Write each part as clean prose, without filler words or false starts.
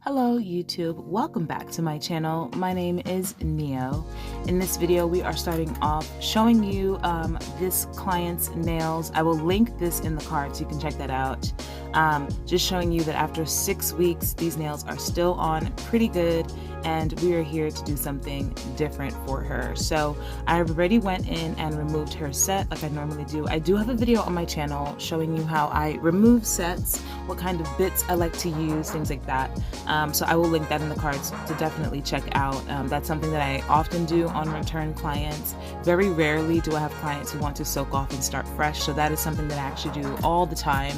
Hello YouTube, welcome back to my channel. My name is Neo. In this video we are starting off showing you this client's nails. I will link this in the card so you can check that out. Just showing you that after 6 weeks these nails are still on pretty good, and we are here to do something different for her. So I already went in and removed her set like I normally do. I do have a video on my channel showing you how I remove sets, what kind of bits I like to use, things like that. So I will link that in the cards to definitely check out. That's something that I often do on return clients. Very rarely do I have clients who want to soak off and start fresh, so that is something that I actually do all the time,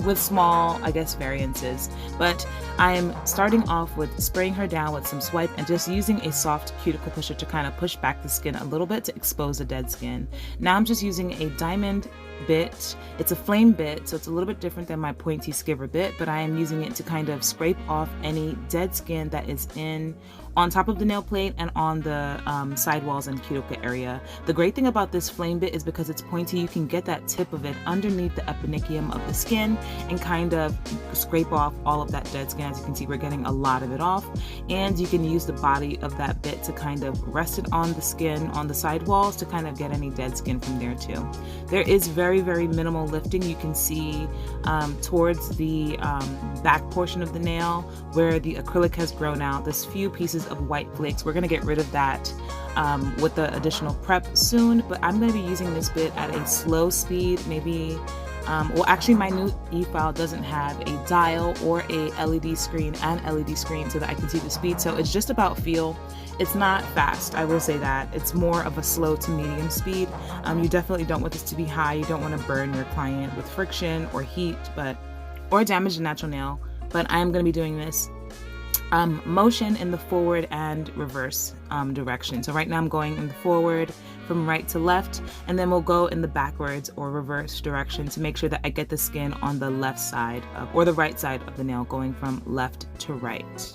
with small, I guess, variances. But I am starting off with spraying her down with some swipe and just using a soft cuticle pusher to kind of push back the skin a little bit to expose the dead skin. Now I'm just using a diamond bit. It's a flame bit, so it's a little bit different than my pointy skiver bit, but I am using it to kind of scrape off any dead skin that is on top of the nail plate and on the sidewalls and cuticle area. The great thing about this flame bit is because it's pointy, you can get that tip of it underneath the eponychium of the skin and kind of scrape off all of that dead skin. As you can see, we're getting a lot of it off, and you can use the body of that bit to kind of rest it on the skin on the sidewalls to kind of get any dead skin from there too. There is very minimal lifting. You can see towards the back portion of the nail where the acrylic has grown out, there's few pieces of white flakes. We're going to get rid of that with the additional prep soon, but I'm going to be using this bit at a slow speed, maybe well, actually my new e-file doesn't have a dial or a LED screen so that I can see the speed, so it's just about feel. It's not fast, I will say that. It's more of a slow to medium speed. You definitely don't want this to be high. You don't want to burn your client with friction or heat, or damage the natural nail. But I am going to be doing this motion in the forward and reverse direction. So right now I'm going in the forward from right to left, and then we'll go in the backwards or reverse direction to make sure that I get the skin on the left side or the right side of the nail, going from left to right.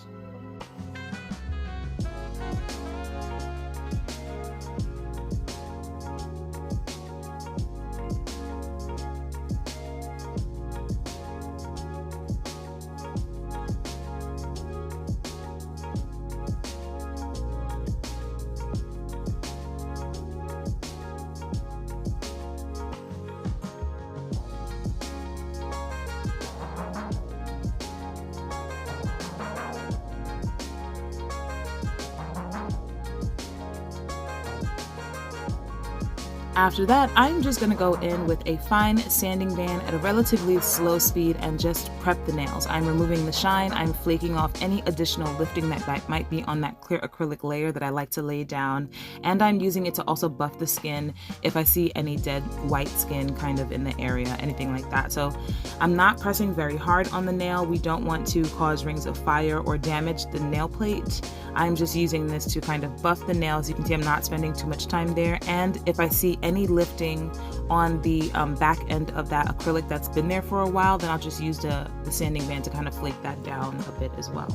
After that, I'm just going to go in with a fine sanding band at a relatively slow speed and just prep the nails. I'm removing the shine, I'm flaking off any additional lifting that might be on that clear acrylic layer that I like to lay down, and I'm using it to also buff the skin if I see any dead white skin kind of in the area, anything like that. So I'm not pressing very hard on the nail. We don't want to cause rings of fire or damage the nail plate. I'm just using this to kind of buff the nails. You can see I'm not spending too much time there, and if I see any lifting on the back end of that acrylic that's been there for a while, then I'll just use the sanding band to kind of flake that down a bit as well.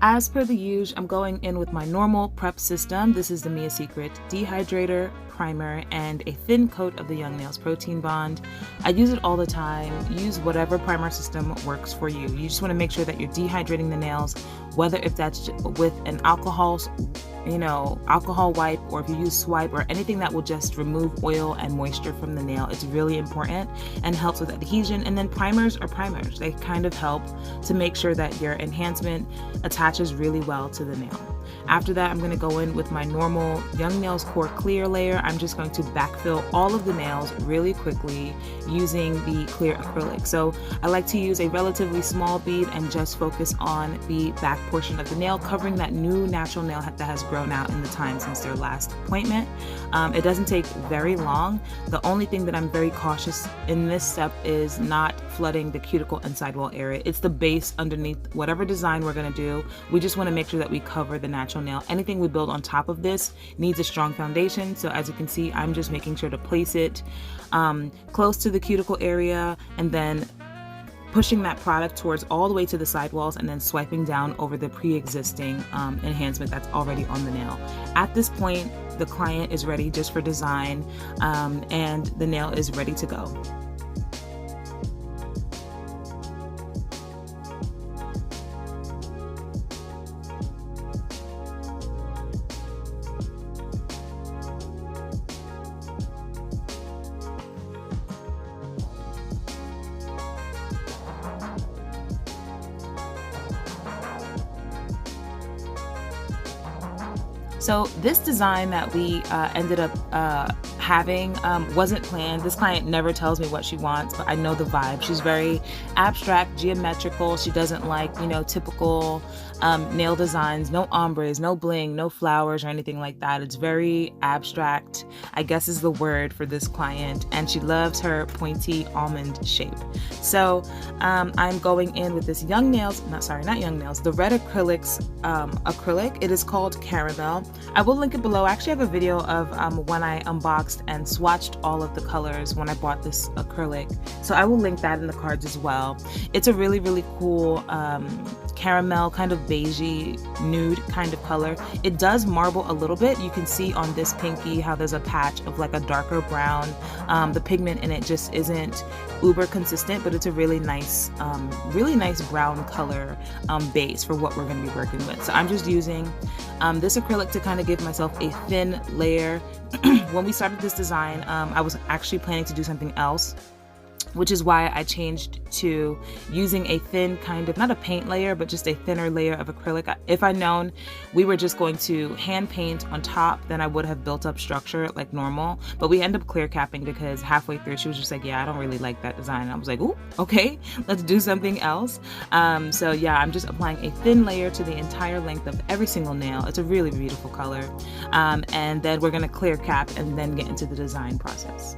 As per the usual, I'm going in with my normal prep system. This is the Mia Secret dehydrator, primer, and a thin coat of the Young Nails Protein Bond. I use it all the time. Use whatever primer system works for you. You just want to make sure that you're dehydrating the nails, whether if that's with an alcohol wipe, or if you use swipe or anything that will just remove oil and moisture from the nail. It's really important and helps with adhesion. And then primers are primers. They kind of help to make sure that your enhancement attaches really well to the nail. After that, I'm going to go in with my normal Young Nails Core Clear layer. I'm just going to backfill all of the nails really quickly using the clear acrylic. So I like to use a relatively small bead and just focus on the back portion of the nail, covering that new natural nail that has grown out in the time since their last appointment. It doesn't take very long. The only thing that I'm very cautious in this step is not flooding the cuticle and sidewall area. It's the base underneath whatever design we're going to do. We just want to make sure that we cover the natural nail. Anything we build on top of this needs a strong foundation. So as you can see, I'm just making sure to place it close to the cuticle area and then pushing that product towards all the way to the sidewalls and then swiping down over the pre-existing enhancement that's already on the nail. At this point, the client is ready just for design and the nail is ready to go. So this design that we ended up having wasn't planned. This client never tells me what she wants, but I know the vibe. She's very abstract, geometrical. She doesn't like, you know, typical nail designs, no ombres, no bling, no flowers or anything like that. It's very abstract, I guess is the word for this client. And she loves her pointy almond shape. So I'm going in with this Young Nails, not Young Nails, the TheRedAcrylics acrylic. It is called Caramel. I will link it below. I actually have a video of when I unboxed and swatched all of the colors when I bought this acrylic. So I will link that in the cards as well. It's a really, really cool caramel, kind of beigey, nude kind of color. It does marble a little bit. You can see on this pinky how there's a patch of like a darker brown. The pigment in it just isn't uber consistent, but it's a really nice brown color base for what we're going to be working with. So I'm just using this acrylic to kind of give myself a thin layer. When we started this design, I was actually planning to do something else, which is why I changed to using a thin kind of, not a paint layer, but just a thinner layer of acrylic. If I'd known we were just going to hand paint on top, then I would have built up structure like normal. But we ended up clear capping because halfway through she was just like, yeah, I don't really like that design. And I was like, oh, okay, let's do something else. So yeah, I'm just applying a thin layer to the entire length of every single nail. It's a really beautiful color. And then we're gonna clear cap and then get into the design process.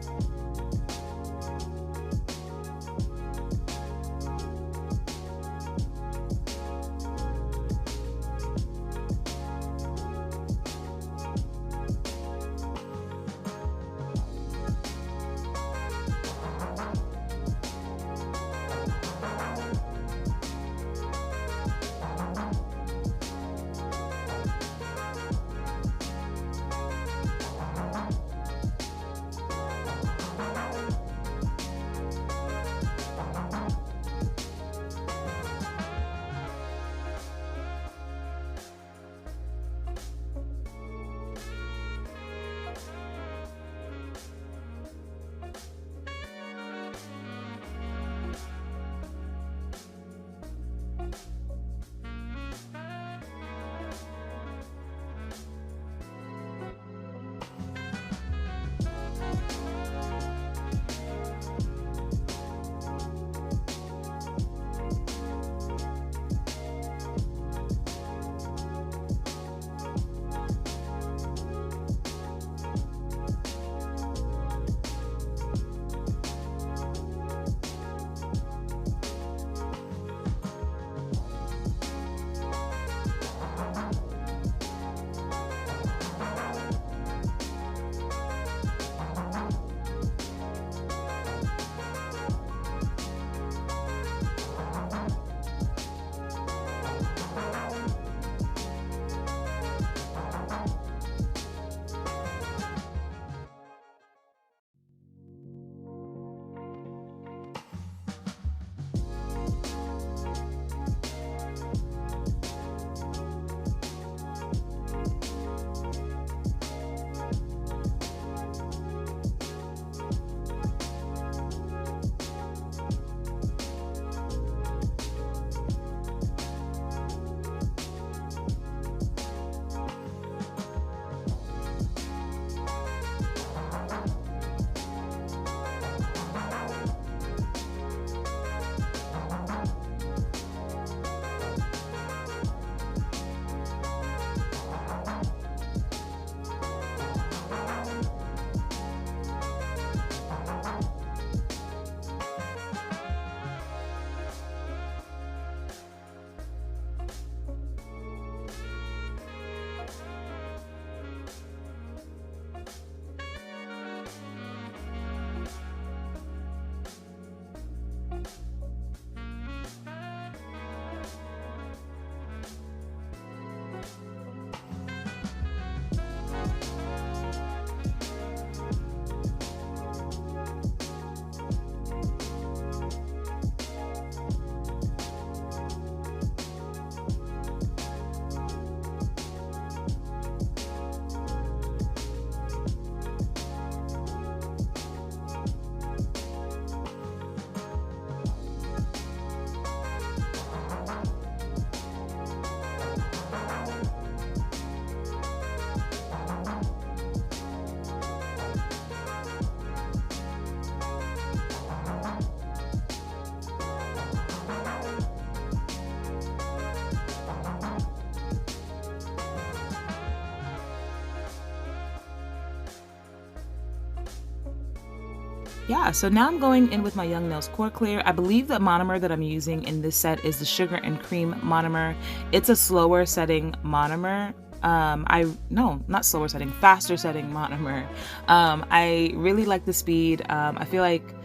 Yeah, so now I'm going in with my Young Nails Core Clear. I believe the monomer that I'm using in this set is the Sugar and Cream monomer. It's a slower setting monomer. Not slower setting, faster setting monomer. I really like the speed. I feel like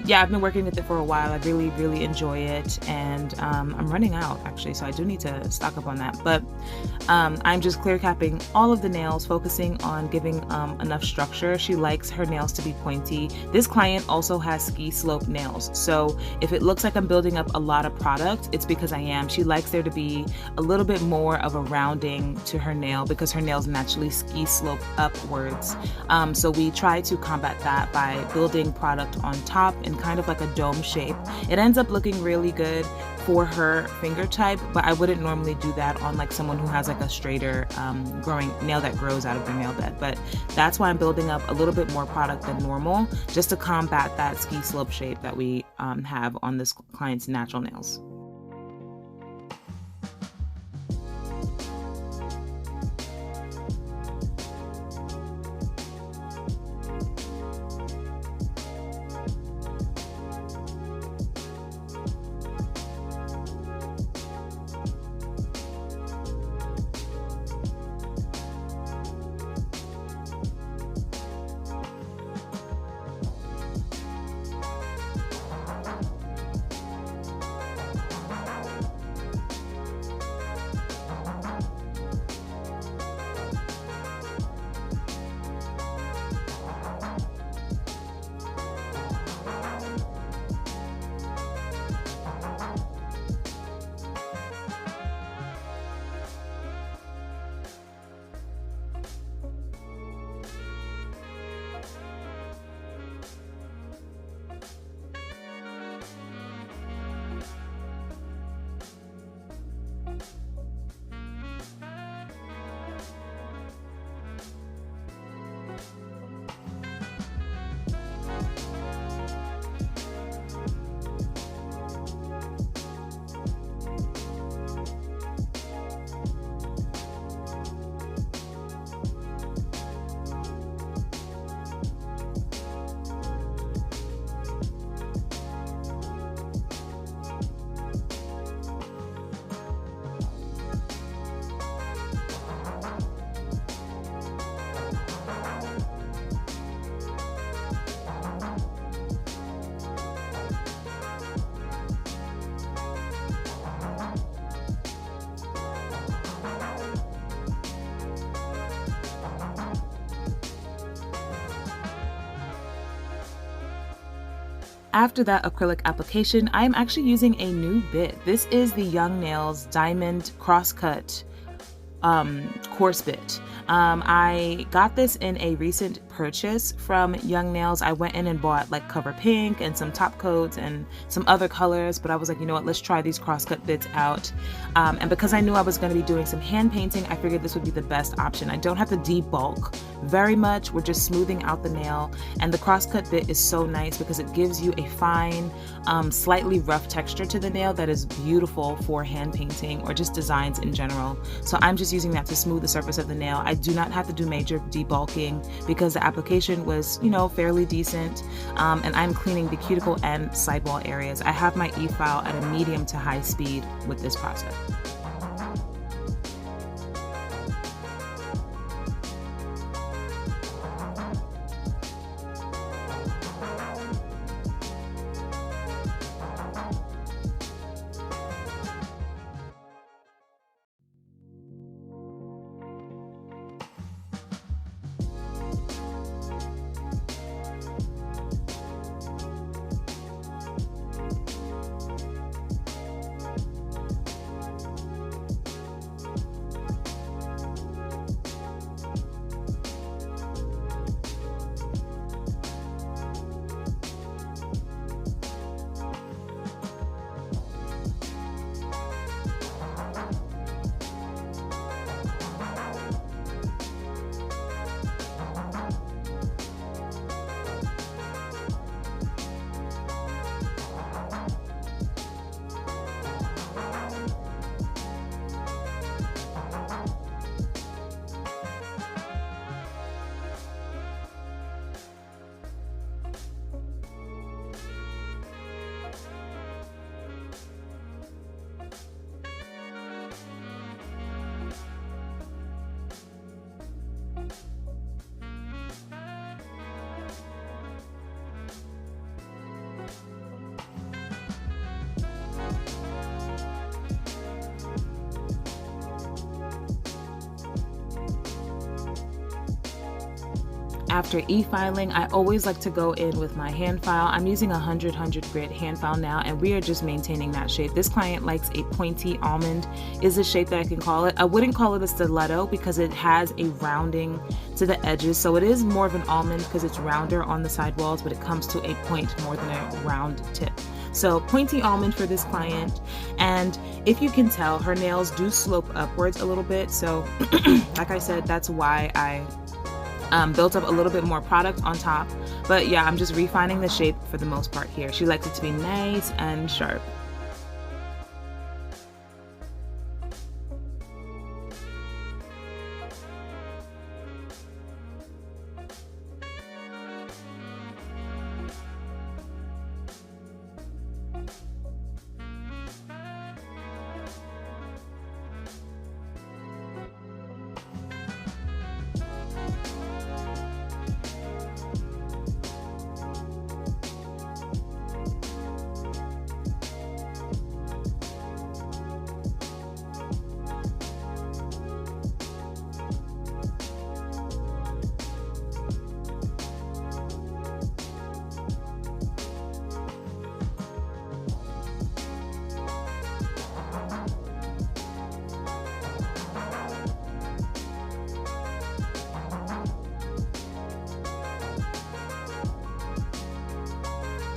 yeah, I've been working with it for a while. I really enjoy it, and I'm running out actually, so I do need to stock up on that. But I'm just clear capping all of the nails, focusing on giving enough structure. She likes her nails to be pointy. This client also has ski slope nails, so if it looks like I'm building up a lot of product, it's because I am. She likes there to be a little bit more of a rounding to her nail because her nails naturally ski slope upwards. So we try to combat that by building product on top in kind of like a dome shape. It ends up looking really good for her finger type, but I wouldn't normally do that on like someone who has like a straighter growing nail that grows out of their nail bed. But that's why I'm building up a little bit more product than normal, just to combat that ski slope shape that we have on this client's natural nails. After that acrylic application, I am actually using a new bit. This is the Young Nails Diamond Crosscut coarse bit. I got this in a recent purchase from Young Nails. I went in and bought like Cover Pink and some top coats and some other colors, but I was like, you know what, let's try these crosscut bits out. And because I knew I was going to be doing some hand painting, I figured this would be the best option. I don't have to debulk very much. We're just smoothing out the nail, and the crosscut bit is so nice because it gives you a fine, slightly rough texture to the nail that is beautiful for hand painting or just designs in general. So I'm just using that to smooth the surface of the nail. I do not have to do major debulking because the application was, you know, fairly decent, and I'm cleaning the cuticle and sidewall areas. I have my e-file at a medium to high speed with this process. after e-filing, I always like to go in with my hand file. I'm using a 100 grit hand file now, and we are just maintaining that shape. This client likes a pointy almond is the shape that I can call it. I wouldn't call it a stiletto because it has a rounding to the edges. So it is more of an almond because it's rounder on the sidewalls, but it comes to a point more than a round tip. So pointy almond for this client. And if you can tell, her nails do slope upwards a little bit. So like I said, that's why I built up a little bit more product on top. But yeah, I'm just refining the shape for the most part here. She likes it to be nice and sharp.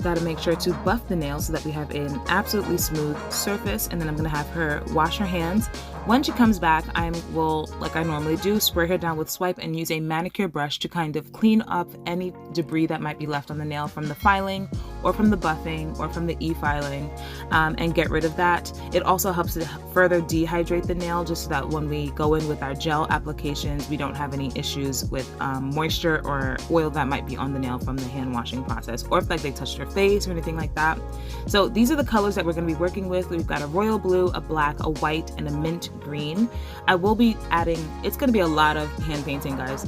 Got to make sure to buff the nails so that we have an absolutely smooth surface, and then I'm going to have her wash her hands. When she comes back, I will, like I normally do, spray her down with swipe and use a manicure brush to kind of clean up any debris that might be left on the nail from the filing or from the buffing or from the e-filing, and get rid of that. It also helps to further dehydrate the nail just so that when we go in with our gel applications, we don't have any issues with moisture or oil that might be on the nail from the hand washing process, or if like they touched her face or anything like that. So these are the colors that we're going to be working with. We've got a royal blue, a black, a white, and a mint green. I will be adding, it's going to be a lot of hand painting, guys.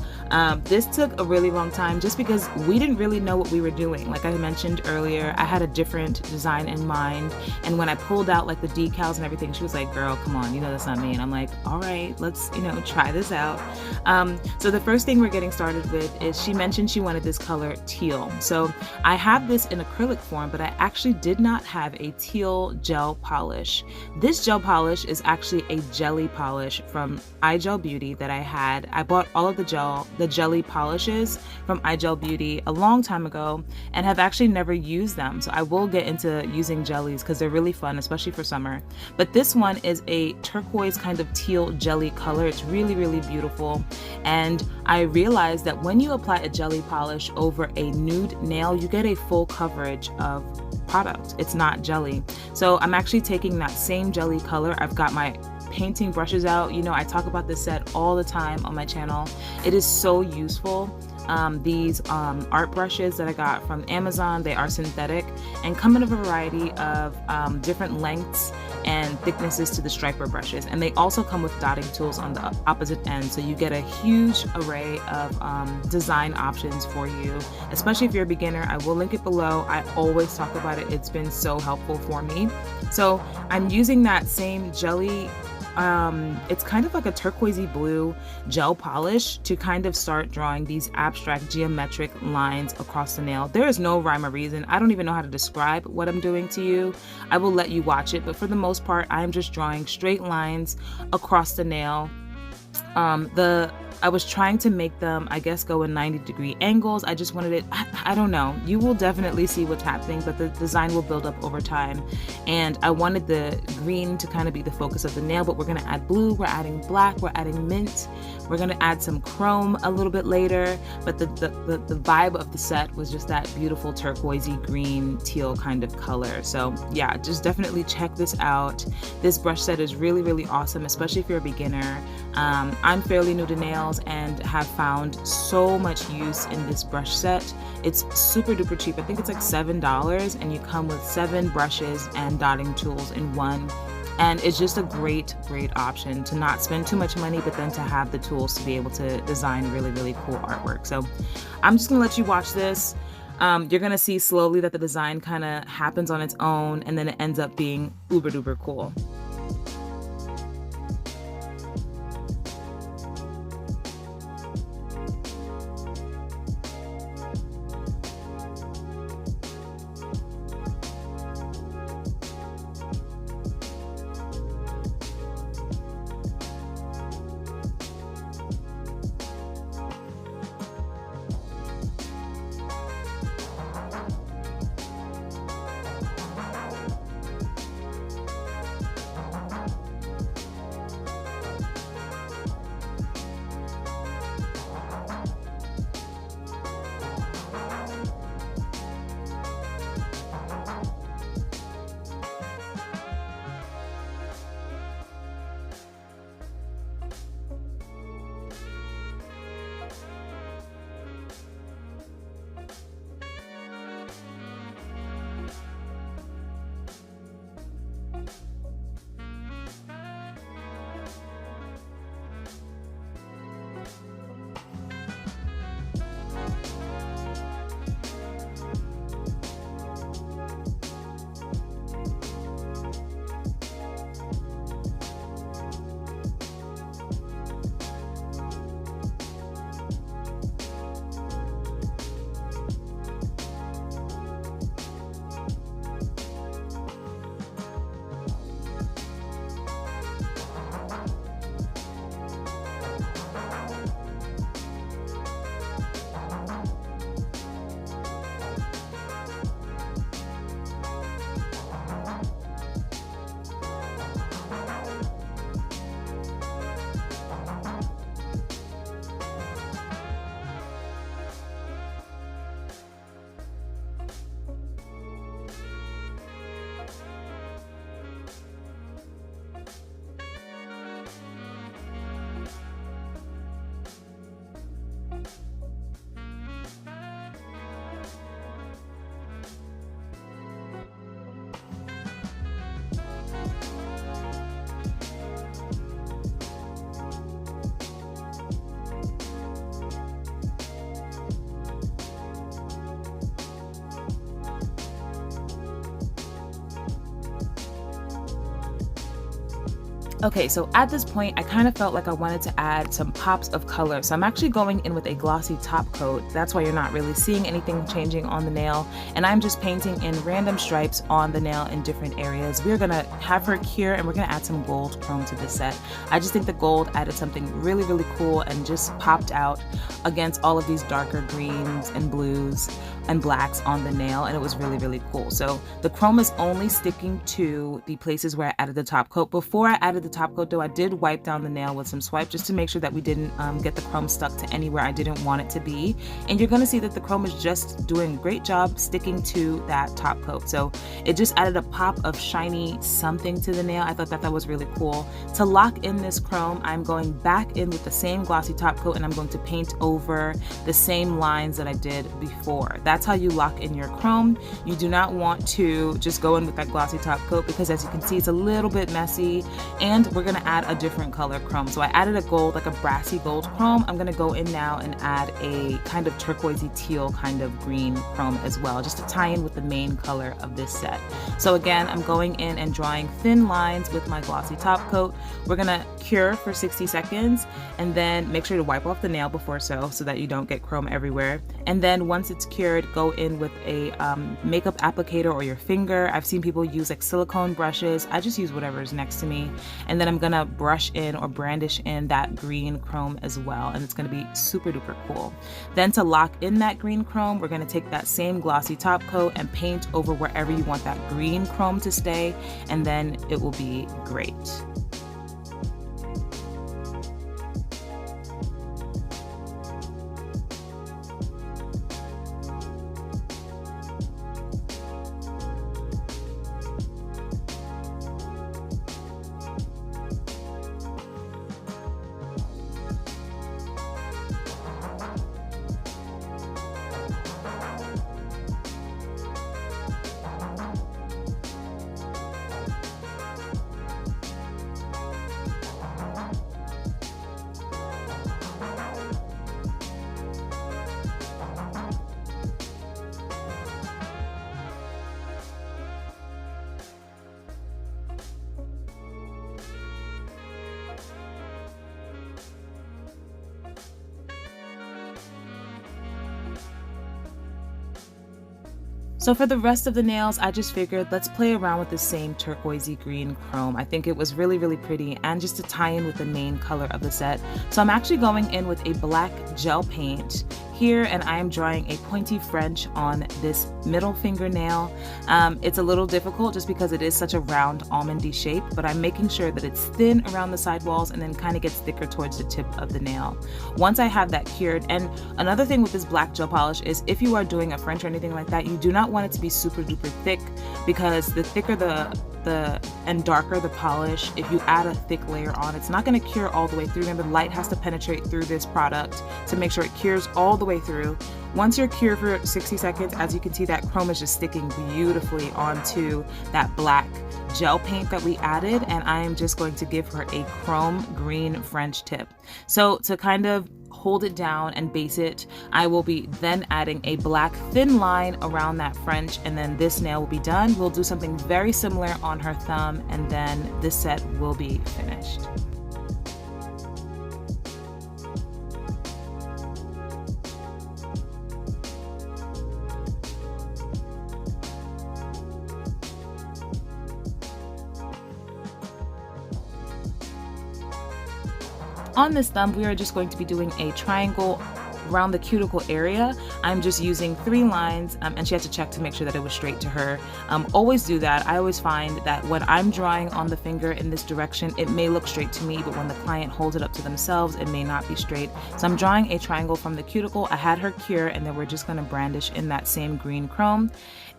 This took a really long time just because we didn't really know what we were doing. Like I mentioned earlier, I had a different design in mind, and when I pulled out like the decals and everything, she was like, girl, come on, you know that's not me. And I'm like, all right, let's, try this out. So the first thing we're getting started with is she mentioned she wanted this color teal. So I have this in acrylic form, but I actually did not have a teal gel polish. This gel polish is actually a jelly polish from iGel Beauty that I had. I bought all of the jelly polishes from iGel Beauty a long time ago and have actually never used them. So I will get into using jellies because they're really fun, especially for summer. But this one is a turquoise kind of teal jelly color. It's really, really beautiful. And I realized that when you apply a jelly polish over a nude nail, you get a full coverage of product. It's not jelly. So I'm actually taking that same jelly color. I've got my painting brushes out. I talk about this set all the time on my channel. It is so useful. These art brushes that I got from Amazon, they are synthetic and come in a variety of different lengths and thicknesses to the striper brushes, and they also come with dotting tools on the opposite end, so you get a huge array of design options for you, especially if you're a beginner. I will link it below. I always talk about it. It's been so helpful for me. So I'm using that same jelly, it's kind of like a turquoisey blue gel polish to kind of start drawing these abstract geometric lines across the nail. There is no rhyme or reason. I don't even know how to describe what I'm doing to you. I will let you watch it, but for the most part, I'm just drawing straight lines across the nail. I was trying to make them, I guess, go in 90-degree angles. I just wanted it, I don't know. You will definitely see what's happening, but the design will build up over time. And I wanted the green to kind of be the focus of the nail, but we're gonna add blue, we're adding black, we're adding mint. We're gonna add some chrome a little bit later, but the vibe of the set was just that beautiful turquoisey green teal kind of color. So yeah, just definitely check this out. This brush set is really, really awesome, especially if you're a beginner. I'm fairly new to nails and have found so much use in this brush set. It's super duper cheap. I think it's like $7, and you come with 7 brushes and dotting tools in one. And it's just a great, great option to not spend too much money, but then to have the tools to be able to design really, really cool artwork. So I'm just gonna let you watch this. You're gonna see slowly that the design kind of happens on its own, and then it ends up being uber duper cool. Okay, so at this point, I kind of felt like I wanted to add some pops of color. So I'm actually going in with a glossy top coat. That's why you're not really seeing anything changing on the nail. And I'm just painting in random stripes on the nail in different areas. We're gonna have her cure and we're gonna add some gold chrome to this set. I just think the gold added something really, really cool and just popped out against all of these darker greens and blues and blacks on the nail, and it was really, really cool. So the chrome is only sticking to the places where I added the top coat. Before I added the top coat though, I did wipe down the nail with some swipe just to make sure that we didn't get the chrome stuck to anywhere I didn't want it to be. And you're gonna see that the chrome is just doing a great job sticking to that top coat. So it just added a pop of shiny something to the nail. I thought that that was really cool. To lock in this chrome, I'm going back in with the same glossy top coat and I'm going to paint over the same lines that I did before. That's how you lock in your chrome. You do not want to just go in with that glossy top coat because as you can see, it's a little bit messy, and we're gonna add a different color chrome. So I added a gold, like a brassy gold chrome. I'm gonna go in now and add a kind of turquoisey teal kind of green chrome as well, just to tie in with the main color of this set. So again, I'm going in and drawing thin lines with my glossy top coat. We're gonna cure for 60 seconds and then make sure to wipe off the nail before so that you don't get chrome everywhere. And then once it's cured, go in with a makeup applicator or your finger. I've seen people use like silicone brushes. I just use whatever is next to me. And then I'm gonna brush in or brandish in that green chrome as well. And it's gonna be super duper cool. Then to lock in that green chrome, we're gonna take that same glossy top coat and paint over wherever you want that green chrome to stay. And then it will be great. So for the rest of the nails, I just figured let's play around with the same turquoisey green chrome. I think it was really, really pretty, and just to tie in with the main color of the set. So I'm actually going in with a black gel paint here, and I am drawing a pointy French on this middle fingernail. It's a little difficult just because it is such a round almondy shape, but I'm making sure that it's thin around the side walls and then kind of gets thicker towards the tip of the nail. Once I have that cured, and another thing with this black gel polish is if you are doing a French or anything like that, you do not want it to be super duper thick, because the thicker and darker the polish, if you add a thick layer on, it's not going to cure all the way through. Remember, light has to penetrate through this product to make sure it cures all the way through. Once you're cured for 60 seconds, as you can see, that chrome is just sticking beautifully onto that black gel paint that we added, and I am just going to give her a chrome green French tip. So to kind of hold it down and base it, I will be then adding a black thin line around that French, and then this nail will be done. We'll do something very similar on her thumb, and then this set will be finished. On this thumb, we are just going to be doing a triangle around the cuticle area. I'm just using 3 lines, and she had to check to make sure that it was straight to her. Always do that. I always find that when I'm drawing on the finger in this direction, it may look straight to me, but when the client holds it up to themselves, it may not be straight. So I'm drawing a triangle from the cuticle. I had her cure, and then we're just going to brandish in that same green chrome.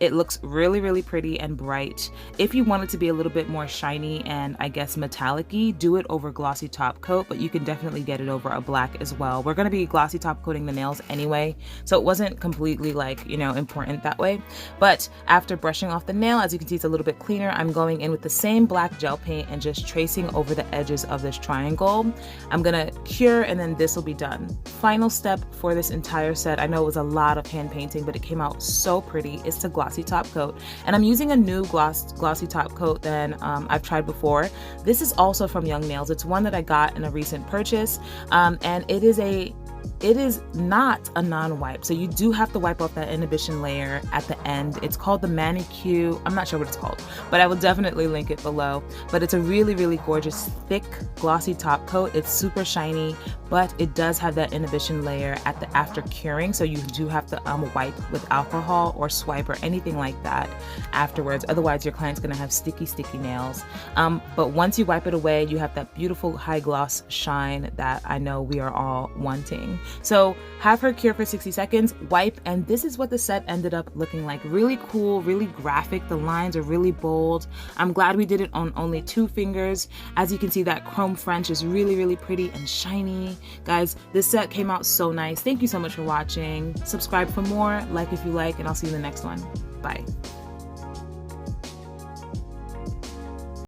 It looks really, really pretty and bright. If you want it to be a little bit more shiny and I guess metallic-y, do it over glossy top coat, but you can definitely get it over a black as well. We're going to be glossy top coating the nails anyway, so it wasn't completely like, you know, important that way. But after brushing off the nail, as you can see, it's a little bit cleaner. I'm going in with the same black gel paint and just tracing over the edges of this triangle. I'm going to cure, and then this will be done. Final step for this entire set, I know it was a lot of hand painting, but it came out so pretty, is to gloss glossy top coat. And I'm using a new glossy top coat than I've tried before. This is also from Young Nails. It's one that I got in a recent purchase, and it is not a non-wipe, so you do have to wipe off that inhibition layer at the end. It's called the manicure. I'm not sure what it's called, but I will definitely link it below. But it's a really, really gorgeous, thick, glossy top coat. It's super shiny, but it does have that inhibition layer at the after curing, so you do have to wipe with alcohol or swipe or anything like that afterwards. Otherwise, your client's gonna have sticky nails. But once you wipe it away, you have that beautiful high gloss shine that I know we are all wanting. So have her cure for 60 seconds, wipe, and this is what the set ended up looking like. Really cool, really graphic. The lines are really bold. I'm glad we did it on only 2 fingers. As you can see, that chrome French is really, really pretty and shiny. Guys, this set came out so nice. Thank you so much for watching. Subscribe for more, like if you like, and I'll see you in the next one. Bye.